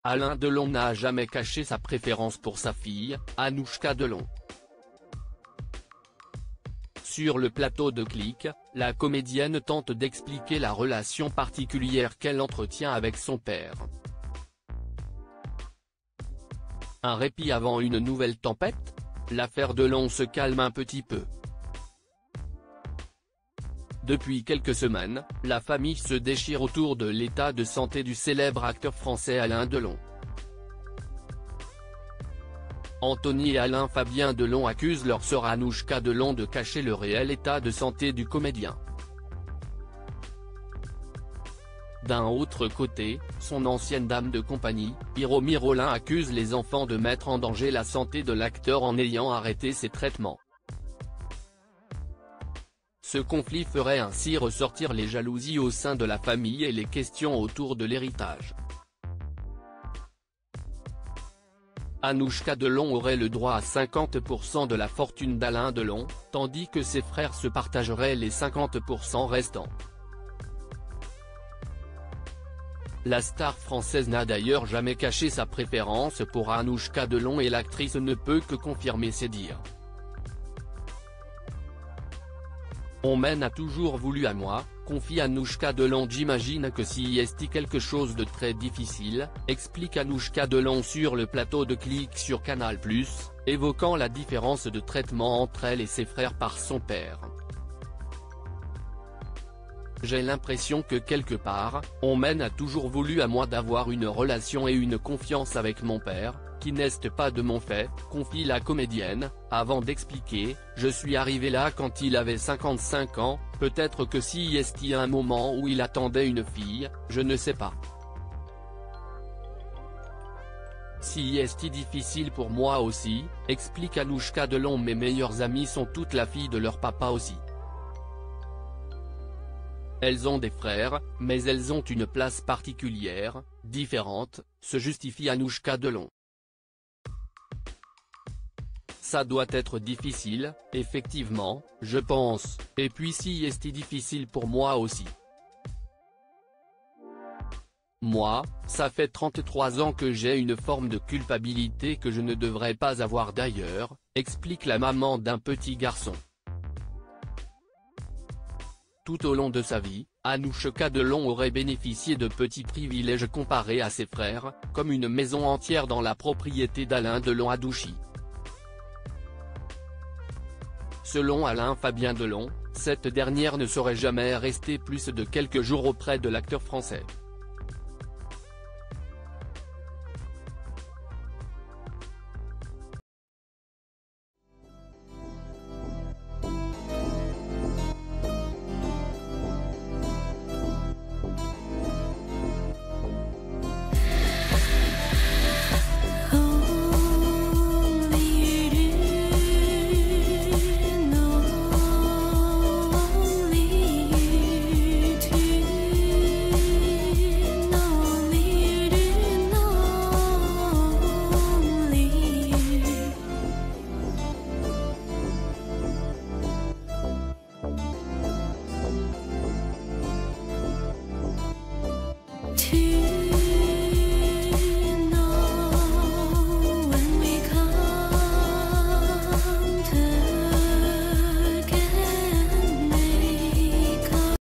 Alain Delon n'a jamais caché sa préférence pour sa fille, Anouchka Delon. Sur le plateau de Click, la comédienne tente d'expliquer la relation particulière qu'elle entretient avec son père. Un répit avant une nouvelle tempête? L'affaire Delon se calme un petit peu. Depuis quelques semaines, la famille se déchire autour de l'état de santé du célèbre acteur français Alain Delon. Anthony et Alain Fabien Delon accusent leur sœur Anouchka Delon de cacher le réel état de santé du comédien. D'un autre côté, son ancienne dame de compagnie, Hiromi Rollin accuse les enfants de mettre en danger la santé de l'acteur en ayant arrêté ses traitements. Ce conflit ferait ainsi ressortir les jalousies au sein de la famille et les questions autour de l'héritage. Anouchka Delon aurait le droit à 50% de la fortune d'Alain Delon, tandis que ses frères se partageraient les 50% restants. La star française n'a d'ailleurs jamais caché sa préférence pour Anouchka Delon et l'actrice ne peut que confirmer ses dires. On m'en a toujours voulu à moi, confie Anouchka Delon. J'imagine que si est quelque chose de très difficile, explique Anouchka Delon sur le plateau de Click sur Canal+, évoquant la différence de traitement entre elle et ses frères par son père. J'ai l'impression que quelque part, on m'en a toujours voulu à moi d'avoir une relation et une confiance avec mon père, qui n'est pas de mon fait, confie la comédienne, avant d'expliquer, je suis arrivé là quand il avait 55 ans, peut-être que si est un moment où il attendait une fille, je ne sais pas. Si est difficile pour moi aussi, explique Anouchka Delon. Mes meilleures amies sont toutes la fille de leur papa aussi. Elles ont des frères, mais elles ont une place particulière, différente, se justifie Anouchka Delon. Ça doit être difficile, effectivement, je pense, et puis si est difficile pour moi aussi. Moi, ça fait 33 ans que j'ai une forme de culpabilité que je ne devrais pas avoir d'ailleurs, explique la maman d'un petit garçon. Tout au long de sa vie, Anouchka Delon aurait bénéficié de petits privilèges comparés à ses frères, comme une maison entière dans la propriété d'Alain Delon à Douchy. Selon Alain Fabien Delon, cette dernière ne serait jamais restée plus de quelques jours auprès de l'acteur français.